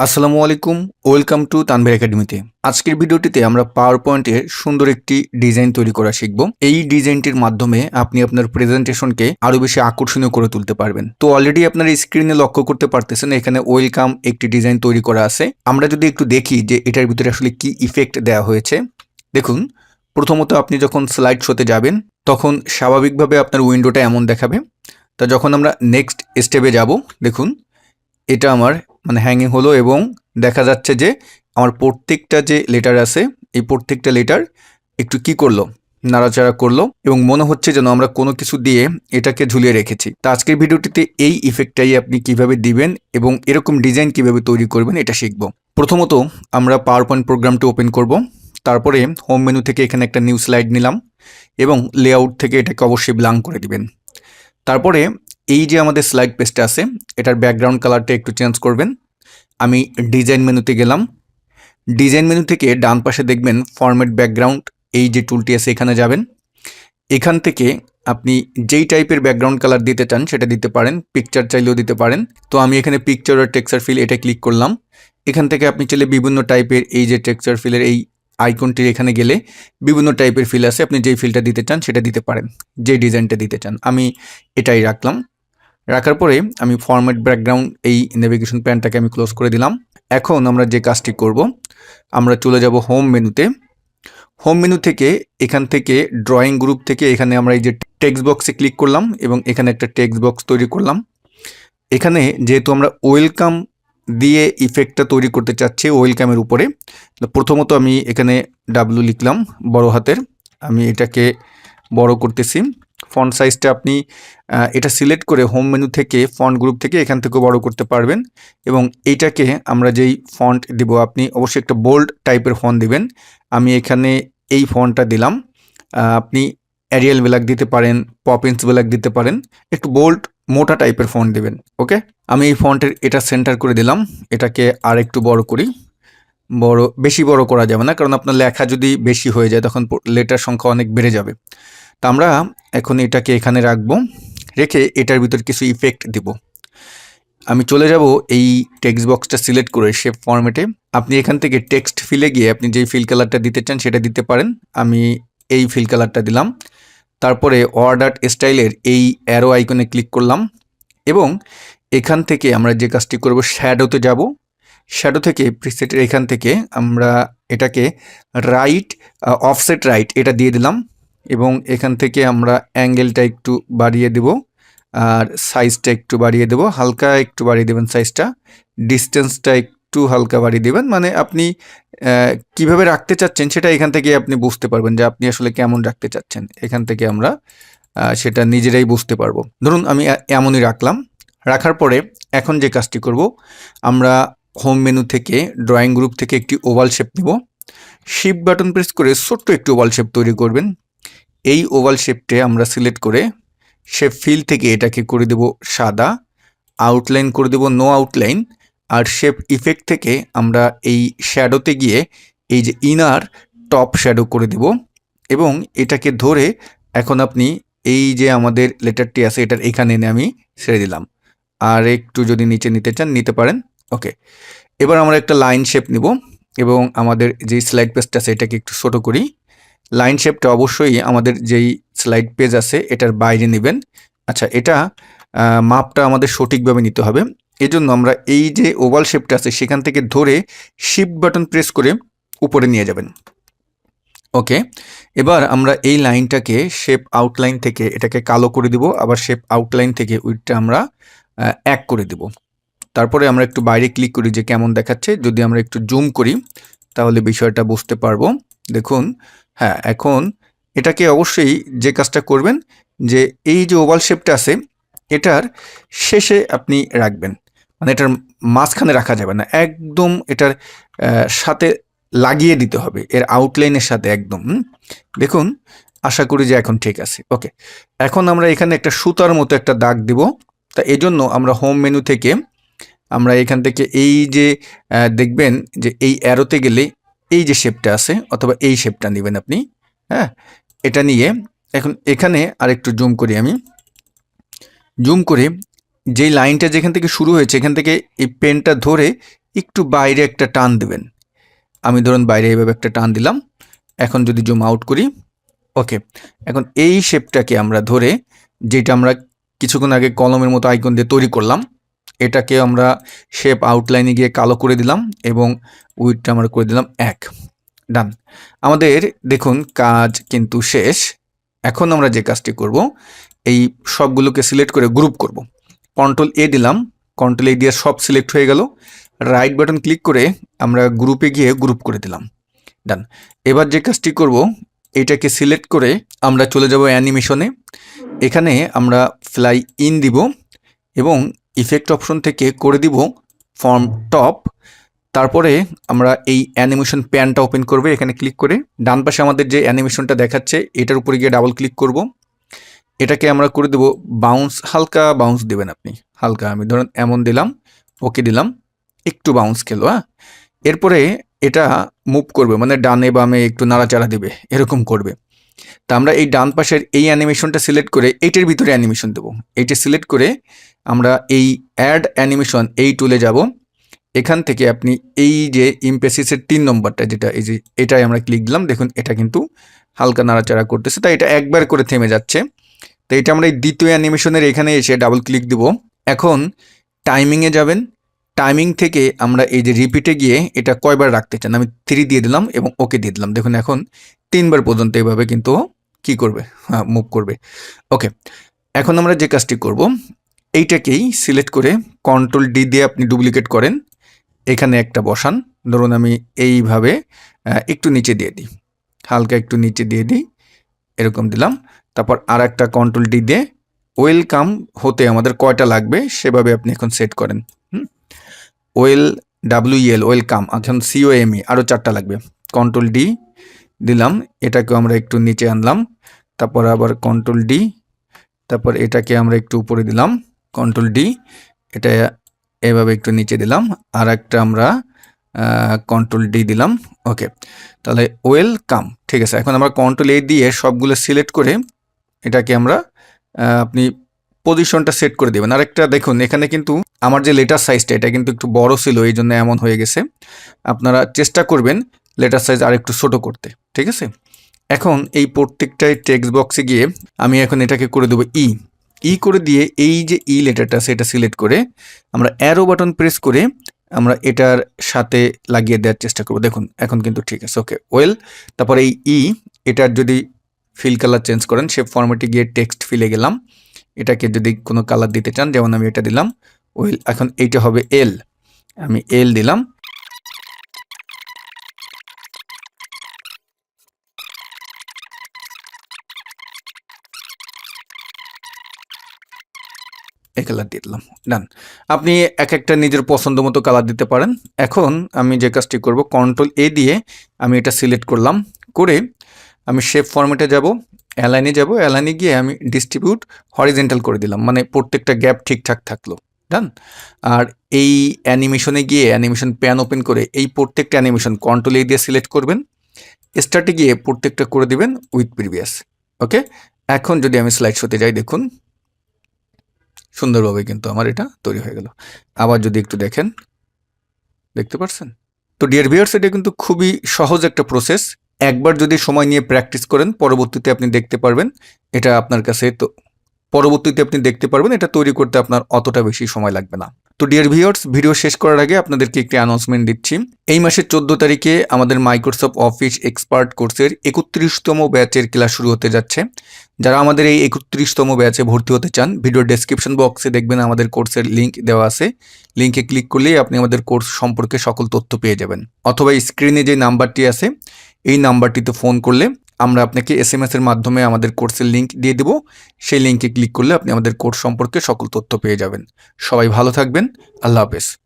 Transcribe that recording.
আসসালামু আলাইকুম, welcome to Tanvir একাডেমিতে। আজকের ভিডিওটিতে আমরা পাওয়ার পয়েন্টে সুন্দর একটি ডিজাইন তৈরি করা শিখব। এই ডিজাইনটির মাধ্যমে আপনি আপনার প্রেজেন্টেশনকে আরো বেশি আকর্ষণীয় করে তুলতে পারবেন। তো অলরেডি আপনার স্ক্রিনে লক্ষ্য করতে পারতেছেন এখানে ওয়েলকাম একটি ডিজাইন তৈরি করা আছে। আমরা যদি একটু দেখি যে এটার ভিতরে আসলে কি ইফেক্ট দেওয়া হয়েছে। দেখুন, প্রথমত আপনি যখন স্লাইড শোতে যাবেন তখন স্বাভাবিকভাবে আপনার উইন্ডোটা এমন দেখাবে। তা যখন আমরা নেক্সট স্টেপে যাব, দেখুন এটা আমার হ্যাঙ্গিং হলো এবং দেখা যাচ্ছে যে আমার প্রত্যেকটা যে লেটার আছে এই প্রত্যেকটা লেটার একটু কি করলো, নাড়াচাড়া করলো এবং মনে হচ্ছে যেন আমরা কোনো কিছু দিয়ে এটাকে ঝুলিয়ে রেখেছি। তা আজকের ভিডিওটিতে এই ইফেক্টটাই আপনি কিভাবে দিবেন এবং এরকম ডিজাইন কিভাবে তৈরি করবেন এটা শিখব। প্রথমত আমরা পাওয়ার পয়েন্ট প্রোগ্রামটি ওপেন করব। তারপরে হোম মেনু থেকে এখানে একটা নিউ স্লাইড নিলাম এবং লেআউট থেকে এটাকে অবশ্যই ব্ল্যাঙ্ক করে দিবেন। তারপরে এই যে আমাদের স্লাইড পেজটা আছে এটার ব্যাকগ্রাউন্ড কালারটা একটু চেঞ্জ করবেন। আমি ডিজাইন মেনুতে গেলাম। ডিজাইন মেনু থেকে ডান পাশে দেখবেন ফরম্যাট ব্যাকগ্রাউন্ড, এই যে টুলটি আছে এখানে যাবেন। এখান থেকে আপনি যেই টাইপের ব্যাকগ্রাউন্ড কালার দিতে চান সেটা দিতে পারেন, পিকচার চাইলেও দিতে পারেন। তো আমি এখানে পিকচার আর টেক্সচার ফিল এটা ক্লিক করলাম। এখান থেকে আপনি চাইলে বিভিন্ন টাইপের এই যে টেক্সচার ফিলের এই আইকনটির এখানে গেলে বিভিন্ন টাইপের ফিল আছে, আপনি যেই ফিলটা দিতে চান সেটা দিতে পারেন, যে ডিজাইনটা দিতে চান। আমি এটাই রাখলাম। রাখার পরে আমি ফরম্যাট ব্যাকগ্রাউন্ড এই নেভিগেশন প্যানটাকে আমি ক্লোজ করে দিলাম। এখন আমরা যে কাজটি করব, আমরা চলে যাব হোম মেনুতে। হোম মেনু থেকে এখান থেকে ড্রয়িং গ্রুপ থেকে এখানে আমরা এই যে টেক্সট বক্সে ক্লিক করলাম এবং এখানে একটা টেক্সট বক্স তৈরি করলাম। এখানে যেহেতু আমরা ওয়েলকাম দিয়ে ইফেক্টটা তৈরি করতে চাচ্ছি ওয়েলকামের উপরে, প্রথমত আমি এখানে ডাব্লু লিখলাম বড় হাতের। আমি এটাকে বড় করতেছি। ফন্ট সাইজটা আপনি এটা সিলেক্ট করে হোম মেনু থেকে ফন্ট গ্রুপ থেকে এখান থেকেও বড় করতে পারবেন এবং এইটাকে আমরা যেই ফন্ট দিব আপনি অবশ্যই একটা বোল্ড টাইপের ফন্ট দিবেন। আমি এখানে এই ফন্টটা দিলাম। আপনি অ্যারিয়াল ব্ল্যাক দিতে পারেন, পপিন্স ব্ল্যাক দিতে পারেন, একটু বোল্ড মোটা টাইপের ফন্ট দিবেন। ওকে, আমি এই ফন্টের এটা সেন্টার করে দিলাম। এটাকে আর একটু বড় করি। বেশি বড় করা যাবে না, কারণ আপনার লেখা যদি বেশি হয়ে যায় তখন লেটার সংখ্যা অনেক বেড়ে যাবে। তা আমরা এখন এটাকে এখানে রাখবো, রেখে এটার ভিতর কিছু ইফেক্ট দিব। আমি চলে যাব এই টেক্সট বক্সটা সিলেক্ট করে শেপ ফরম্যাটে। আপনি এখান থেকে টেক্সট ফিলে গিয়ে আপনি যেই ফিল কালারটা দিতে চান সেটা দিতে পারেন। আমি এই ফিল কালারটা দিলাম। তারপরে ওয়ার্ড আর্ট স্টাইলের এই অ্যারো আইকনে ক্লিক করলাম এবং এখান থেকে আমরা যে কাজটি করব শ্যাডোতে যাব। শ্যাডো থেকে প্রিসেটের এখান থেকে আমরা এটাকে রাইট, অফসেট রাইট এটা দিয়ে দিলাম এবং এখান থেকে আমরা অ্যাঙ্গেলটা একটু বাড়িয়ে দেব আর সাইজটা একটু বাড়িয়ে দেব, হালকা একটু বাড়িয়ে দেবেন সাইজটা। ডিস্টেন্সটা একটু হালকা বাড়িয়ে দেবেন, মানে আপনি কিভাবে রাখতে চাচ্ছেন সেটা এখান থেকে আপনি বুঝতে পারবেন যে আপনি আসলে কেমন রাখতে চাচ্ছেন। এখান থেকে আমরা সেটা নিজেরাই বুঝতে পারবো। ধরুন আমি এমনই রাখলাম। রাখার পরে এখন যে কাজটি করব, আমরা হোম মেনু থেকে ড্রয়িং গ্রুপ থেকে একটি ওভাল শেপ নিব। শিফট বাটন প্রেস করে ছোট্ট একটি ওভাল শেপ তৈরি করবেন। এই ওভাল শেপটে আমরা সিলেক্ট করে শেপ ফিল থেকে এটাকে করে দেব সাদা, আউটলাইন করে দেব নো আউটলাইন, আর শেপ ইফেক্ট থেকে আমরা এই শ্যাডোতে গিয়ে এই যে ইনার টপ শ্যাডো করে দেব এবং এটাকে ধরে এখন আপনি এই যে আমাদের লেটারটি আছে এটার এখানে এনে আমি ছেড়ে দিলাম। আর একটু যদি নিচে নিতে চান নিতে পারেন। ওকে, এবার আমরা একটা লাইন শেপ নিব এবং আমাদের যে স্লাইড পেজটা আছে এটাকে একটু ছোটো করি। লাইন শেপটা অবশ্যই আমাদের যেই স্লাইড পেজ আছে এটার বাইরে নেবেন। আচ্ছা, এটা মাপটা আমাদের সঠিকভাবে নিতে হবে। এজন্য আমরা এই যে ওভাল শেপটা আছে সেখান থেকে ধরে শিফট বাটন প্রেস করে উপরে নিয়ে যাবেন। ওকে, এবার আমরা এই লাইনটাকে শেপ আউটলাইন থেকে এটাকে কালো করে দিব, আবার শেপ আউটলাইন থেকে উইডটা আমরা 1 করে দিব। তারপরে আমরা একটু বাইরে ক্লিক করি যে কেমন দেখাচ্ছে। যদি আমরা একটু জুম করি তাহলে বিষয়টা বুঝতে পারবো। দেখুন, হ্যাঁ, এখন এটাকে অবশ্যই যে কাজটা করবেন যে এই যে ওভাল শেপটা আছে এটার শেষে আপনি রাখবেন, মানে এটার মাঝখানে রাখা যাবে না, একদম এটার সাথে লাগিয়ে দিতে হবে, এর আউটলাইনের সাথে একদম। দেখুন, আশা করি যে এখন ঠিক আছে। ওকে, এখন আমরা এখানে একটা সুতার মতো একটা দাগ দিব। তা এজন্য আমরা হোম মেনু থেকে আমরা এখান থেকে এই যে দেখবেন যে এই অ্যারোতে গেলে এই যে শেপটা আছে অথবা এই শেপটা নেবেন আপনি। হ্যাঁ, এটা নিয়ে এখন এখানে আরেকটু জুম করি। আমি জুম করে যেই লাইনটা যেখান থেকে শুরু হয়েছে এখান থেকে এই পেনটা ধরে একটু বাইরে একটা টান দেবেন। আমি ধরুন বাইরে এইভাবে একটা টান দিলাম। এখন যদি জুম আউট করি, ওকে, এখন এই শেপটাকে আমরা ধরে, যেটা আমরা কিছুক্ষণ আগে কলমের মতো আইকন দিয়ে তৈরি করলাম, এটাকে আমরা শেপ আউটলাইনে গিয়ে কালো করে দিলাম এবং উইডটা আমরা করে দিলাম 1। ডান। আমাদের দেখুন কাজ কিন্তু শেষ। এখন আমরা যে কাজটি করব, এই সবগুলোকে সিলেক্ট করে গ্রুপ করব। কন্ট্রোল এ দিলাম, কন্ট্রোল এ দিয়ে সব সিলেক্ট হয়ে গেল। রাইট বাটন ক্লিক করে আমরা গ্রুপে গিয়ে গ্রুপ করে দিলাম। ডান। এবার যে কাজটি করব, এটাকে সিলেক্ট করে আমরা চলে যাব অ্যানিমেশনে। এখানে আমরা ফ্লাই ইন দিব এবং ইফেক্ট অপশন থেকে করে দিব ফর্ম টপ। তারপরে আমরা এই অ্যানিমেশন প্যানটা ওপেন করবে, এখানে ক্লিক করে ডান পাশে আমাদের যে অ্যানিমেশনটা দেখাচ্ছে এটার উপরে গিয়ে ডাবল ক্লিক করব। এটাকে আমরা করে দেব বাউন্স, হালকা বাউন্স দেবেন আপনি, হালকা, আমি ধরুন এমন দিলাম, ওকে দিলাম, একটু বাউন্স খেলো। এরপরে এটা মুভ করবে, মানে ডানে বামে একটু নাড়াচাড়া দিবে, এরকম করবে। তা আমরা এই ডান পাশের এই অ্যানিমেশনটা সিলেক্ট করে এইটার ভিতরে অ্যানিমেশন দেবো। এইটা সিলেক্ট করে আমরা এই অ্যাড অ্যানিমেশন এই টুলে যাব। এখান থেকে আপনি এই যে ইমপেসিসের 3 নম্বরটা, যেটা এই যে এটাই আমরা ক্লিক দিলাম, দেখুন এটা কিন্তু হালকা নাড়াচাড়া করতেছে, তাই এটা একবার করে থেমে যাচ্ছে। তো এটা আমরা এই দ্বিতীয় অ্যানিমেশনের এখানে এসে ডাবল ক্লিক দিব। এখন টাইমিংয়ে যাবেন, টাইমিং থেকে আমরা এই যে রিপিটে গিয়ে এটা কয়বার রাখতে চান, আমি 3 দিয়ে দিলাম এবং ওকে দিয়ে দিলাম। দেখুন এখন 3 বার পর্যন্ত এভাবে কিন্তু কি করবে, হ্যাঁ মুভ করবে। ওকে, এখন আমরা যে কাজটি করব, এইটাকেই সিলেক্ট করে কন্ট্রোল ডি দিয়ে আপনি ডুপ্লিকেট করেন, এখানে একটা বসান। ধরুন আমি এইভাবে একটু নিচে দিয়ে দিই, হালকা একটু নিচে দিয়ে দিই, এরকম দিলাম। তারপর আর একটা কন্ট্রোল ডি দিয়ে ওয়েলকাম হতে আমাদের কয়টা লাগবে সেভাবে আপনি এখন সেট করেন। WEL ওয়েলকাম, এখন COME আরও 4টা লাগবে। কন্ট্রোল ডি দিলাম, এটাকেও আমরা একটু নিচে আনলাম, তারপর আবার কন্ট্রোল ডি, তারপর এটাকে আমরা একটু উপরে দিলাম, কন্ট্রোল ডি, এটা এভাবে একটু নিচে দিলাম, আর একটা আমরা কন্ট্রোল ডি দিলাম। ওকে, তাহলে ওয়েলকাম, ঠিক আছে। এখন আমরা কন্ট্রোল এ দিয়ে সবগুলো সিলেক্ট করে এটাকে আমরা আপনি পজিশনটা সেট করে দেবেন। আরেকটা দেখুন, এখানে কিন্তু আমার যে লেটার সাইজটা এটা কিন্তু একটু বড় ছিল, এই জন্য এমন হয়ে গেছে। আপনারা চেষ্টা করবেন লেটার সাইজ আর একটু ছোটো করতে, ঠিক আছে। এখন এই প্রত্যেকটাই টেক্সট বক্সে গিয়ে আমি এখন এটাকে করে দেবো ই করে দিয়ে এই যে লেটারটা সেটা সিলেক্ট করে আমরা অ্যারো বাটন প্রেস করে আমরা এটার সাথে লাগিয়ে দেওয়ার চেষ্টা করব। দেখুন এখন কিন্তু ঠিক আছে। ওকে, ওয়েল, তারপরে এই এটার যদি ফিল কালার চেঞ্জ করেন, শেপ ফরম্যাটে গিয়ে টেক্সট ফিলে গেলাম, এটাকে যদি কোনো কালার দিতে চান, যেমন আমি এটা দিলাম ওয়েল, এখন এইটা হবে এল, আমি এল দিলাম। এই কালার দিয়ে দিলাম, ডান। আপনি এক একটা নিজের পছন্দ মতো কালার দিতে পারেন। এখন আমি যে কাজটি করব, কন্ট্রোল এ দিয়ে আমি এটা সিলেক্ট করলাম, করে আমি শেপ ফরম্যাটে যাব, অ্যালাইনে যাব, অ্যালাইনে গিয়ে আমি ডিস্ট্রিবিউট হরিজেন্টাল করে দিলাম, মানে প্রত্যেকটা গ্যাপ ঠিকঠাক থাকলো, ডান। আর এই অ্যানিমেশনে গিয়ে অ্যানিমেশন প্যান ওপেন করে এই প্রত্যেকটা অ্যানিমেশন কন্ট্রোল এ দিয়ে সিলেক্ট করবেন, স্টার্টে গিয়ে প্রত্যেকটা করে দিবেন উইথ প্রিভিয়াস। ওকে, এখন যদি আমি স্লাইড শোতে যাই, দেখুন সুন্দরভাবে কিন্তু আমার এটা তৈরি হয়ে গেল। আবার যদি একটু দেখেন, দেখতে পাচ্ছেন তো ডিয়ার ভিউয়ার্স, এটা কিন্তু খুবই সহজ একটা প্রসেস। একবার যদি সময় নিয়ে প্র্যাকটিস করেন, পরবর্তীতে আপনি দেখতে পারবেন এটা আপনার কাছে, তো পরবর্তীতে আপনি দেখতে পারবেন এটা তৈরি করতে আপনার অতটা বেশি সময় লাগবে না। তো ডিয়ার ভিউয়ার্স, ভিডিও শেষ করার আগে আপনাদেরকে একটি অ্যানাউন্সমেন্ট দিচ্ছি। এই মাসের 14 তারিখে আমাদের মাইক্রোসফট অফিস এক্সপার্ট কোর্সের 31তম ব্যাচের ক্লাস শুরু হতে যাচ্ছে। যারা আমাদের এই 31তম ব্যাচে ভর্তি হতে চান, ভিডিও ডেসক্রিপশন বক্সে দেখবেন আমাদের কোর্সের লিঙ্ক দেওয়া আছে। লিঙ্কে ক্লিক করলেই আপনি আমাদের কোর্স সম্পর্কে সকল তথ্য পেয়ে যাবেন, অথবা স্ক্রিনে যে নাম্বারটি আছে এই নাম্বারটিতে ফোন করলে আমরা আপনাকে SMS এর মাধ্যমে আমাদের কোর্সের লিঙ্ক দিয়ে দেব। সেই লিঙ্কে ক্লিক করলে আপনি আমাদের কোর্স সম্পর্কে সকল তথ্য পেয়ে যাবেন। সবাই ভালো থাকবেন, আল্লাহ হাফেজ।